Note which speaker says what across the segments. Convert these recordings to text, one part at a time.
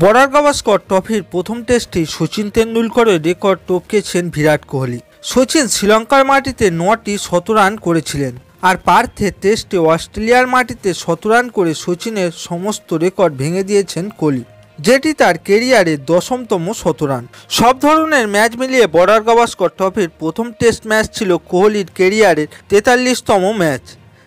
Speaker 1: Border Gavaskar ট্রফির প্রথম টেস্টে সচিন তেন্ডুলকরের রেকর্ড টপকেছেন বিরাট কোহলি। সচিন শ্রীলঙ্কার মাটিতে 9টি শতরান করেছিলেন, আর পার্থে টেস্টে অস্ট্রেলিয়ার মাটিতে শতরান করে সচিনের সমস্ত রেকর্ড ভেঙে দিয়েছেন কোহলি, যেটি তার কেরিয়ারের 10তম শতরান। সব ধরনের ম্যাচ মিলিয়ে বর্ডার গাভাস্কর ট্রফির প্রথম টেস্ট ম্যাচ ছিল কোহলির কেরিয়ারের 43তম ম্যাচ।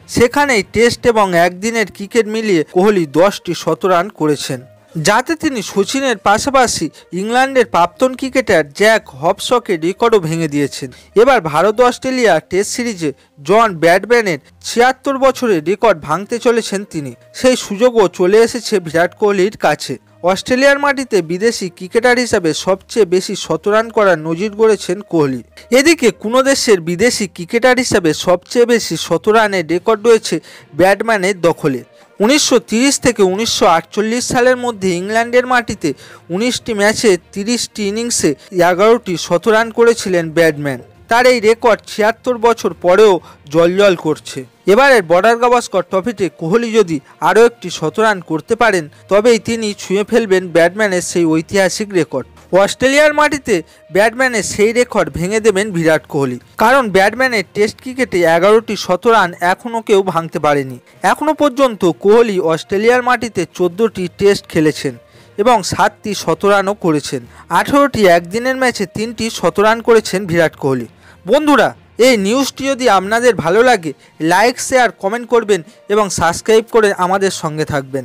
Speaker 1: সেখানেই টেস্ট এবং একদিনের ক্রিকেট মিলিয়ে কোহলি 10টি শতরান করেছেন, যাতে তিনি সচিনের পাশাপাশি ইংল্যান্ডের প্রাক্তন ক্রিকেটার জ্যাক হবসকের রেকর্ডও ভেঙে দিয়েছেন। এবার ভারত অস্ট্রেলিয়া টেস্ট সিরিজে জন ব্র্যাডম্যানের 76 বছরের রেকর্ড ভাঙতে চলেছেন তিনি। সেই সুযোগও চলে এসেছে বিরাট কোহলির কাছে। অস্ট্রেলিয়ার মাটিতে বিদেশি ক্রিকেটার হিসাবে সবচেয়ে বেশি শতরান করার নজির গড়েছেন কোহলি। এদিকে কোনো দেশের বিদেশি ক্রিকেটার হিসাবে সবচেয়ে বেশি শতরানের রেকর্ড রয়েছে ব্র্যাডম্যানের দখলে। 1930 থেকে 1948 সালের মধ্যে ইংল্যান্ডের মাটিতে 19টি ম্যাচে 30টি ইনিংসে 11টি শতরান করেছিলেন ব্র্যাডম্যান। তার এই রেকর্ড 76 বছর পরেও জ্বলজ্বল করছে। এবারের বর্ডার গাভাস্কর ট্রফিতে কোহলি যদি আরও একটি শতরান করতে পারেন, তবেই তিনি ছুঁয়ে ফেলবেন ব্র্যাডম্যানের সেই ঐতিহাসিক রেকর্ড। অস্ট্রেলিয়ার মাটিতে ব্র্যাডম্যানের সেই রেকর্ড ভেঙে দেবেন বিরাট কোহলি, কারণ ব্র্যাডম্যানের টেস্ট ক্রিকেটে 11টি শতরান এখনও কেউ ভাঙতে পারেনি। এখনও পর্যন্ত কোহলি অস্ট্রেলিয়ার মাটিতে 14টি টেস্ট খেলেছেন এবং 7টি শতরানও করেছেন। 18টি একদিনের ম্যাচে 3টি শতরান করেছেন বিরাট কোহলি। বন্ধুরা, এই নিউজটি যদি আপনাদের ভালো লাগে, লাইক, শেয়ার, কমেন্ট করবেন এবং সাবস্ক্রাইব করে আমাদের সঙ্গে থাকবেন।